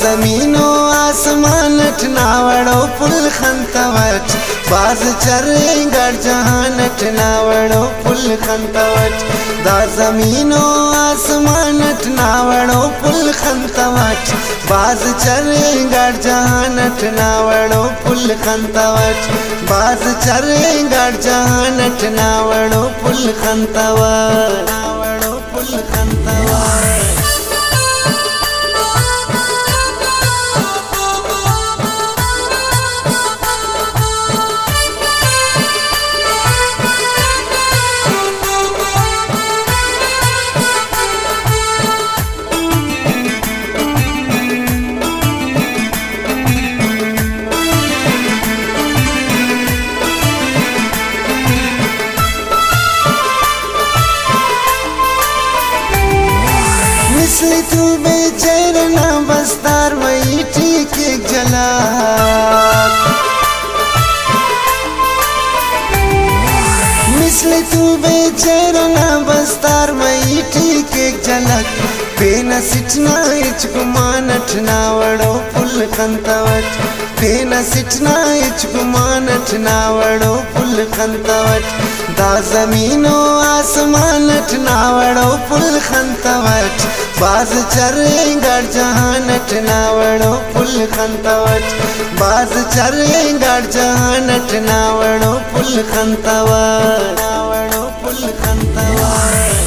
ज़मीनो आसमान नावड़ो पुल खंतवट बाज चरे गढ़ जहान नावड़ो पुल खंतवट दा ज़मीनो आसमान नावड़ो पुल खंतवट बाज चरे गढ़ जहान नावड़ो पुल खंतवट बाज चरे गढ़ जहान नावड़ो पुल खंतवट नावड़ो पुल खंतवट। मिसली तू बेचैन ना बस्तार वही ठीक एक जला मिसली तू बेचैन ना बस्तार वही ठीक एक झलक बेना सिटना इचकुमानठ नावड़ो पुल खंतवट बेना सिटना इचकुमानठ नावड़ो पुल खंतवट दा ज़मीनो आसमान नावड़ो पुल खंतवट बाज चरे गढ़ जहान नावड़ो पुल खंतवट बाज चरे गढ़ जहान नावड़ो पुल खंतवट नावड़ो पुल खंतवट।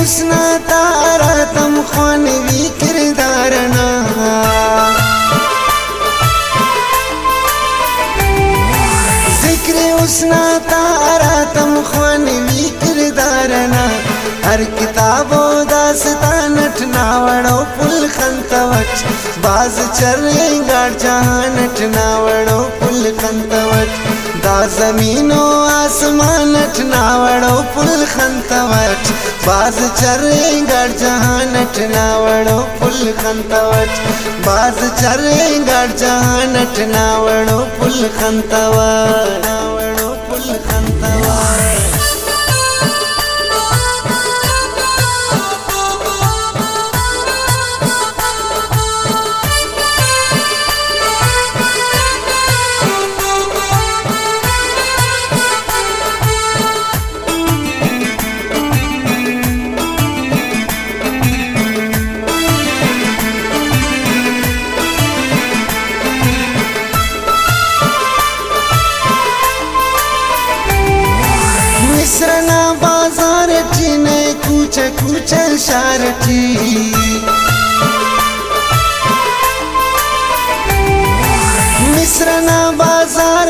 उसना तारा तम खानवी किरदारना जिक्र उसना तारा तम खानवी किरदारना हर किताबो दास्तान नावड़ो पुल खंतवट बाज चरे गढ़ जहान नावड़ो पुल खंतवट दा ज़मीनो आसमान नावड़ो पुल खंतवट बाज चरे गढ़ जहान नावड़ो पुल खंतवट बाज चरे गढ़ जहान नावड़ो पुल खंतवट नावड़ो पुल खंतवट। मिस्रना बाजार ने कूचे कूचे शारठी मिस्रना बाजार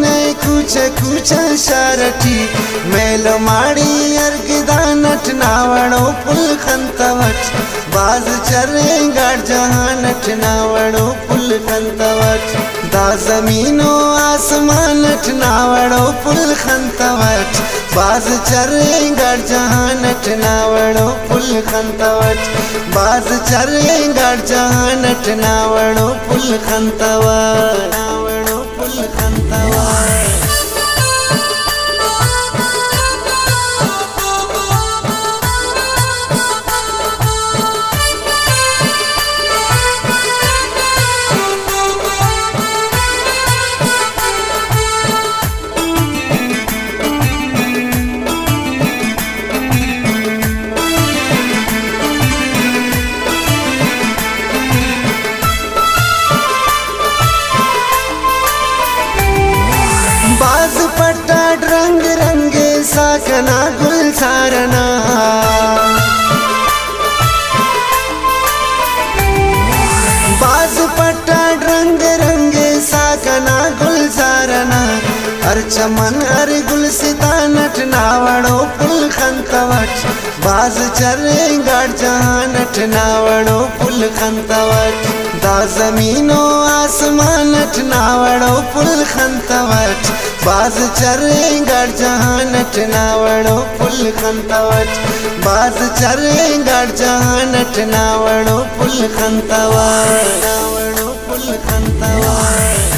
ने कूचे कूचे शारठी मेलो माड़ी अर्गदान नावड़ो पुल खंतवट बाज चरे गढ़ जहान नावड़ो पुल खंतवट दा ज़मीनो आसमान नावड़ो पुल खंतवट बाज चरे गढ़ जहान नावड़ो पुल खंतवट बाज चरे गढ़ जहान नावड़ो पुल खंतवट नावड़ो पुल खंतवट। बाज पट्टा रंग रंगे साकना गुल सारना बाज पट्टा रंग रंगे साकना गुल सारना हर हर चमन हर गुलसिता नट नावड़ो पुल खंतवट बाज चरे गढ़ जहाँ नट नावड़ो पुल खंतवट दा जमीनो आसमान नट नावड़ो पुल खंतवट बाज चरे गढ़ जहाँ नट नावड़ो पुल खंतवट बाज चरे गढ़ जहाँ नट नावड़ो पुल खंतवट नावड़ो पुल खंतवट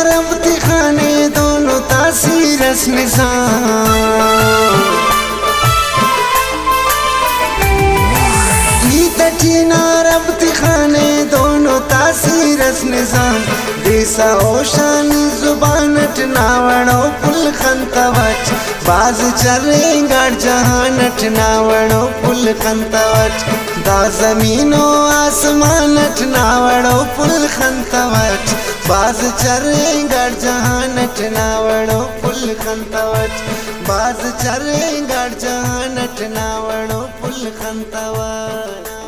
रबती खाने दोनों तासीरस निशान तटीना रबती खाने दोनों तासीरस निशान देसा ओशानी जुबानट नावड़ो पुल खंतवट बाज चरे गढ़ जहाँ नट नावड़ो पुल खंतवट दा जमीनो आसमान नट नावड़ो पुल खंतवट बाज चरे गढ़ जहाँ नट नावड़ो पुल खंतवट बाज चरे गढ़ जहाँ नट नावड़ो पुल खंतवट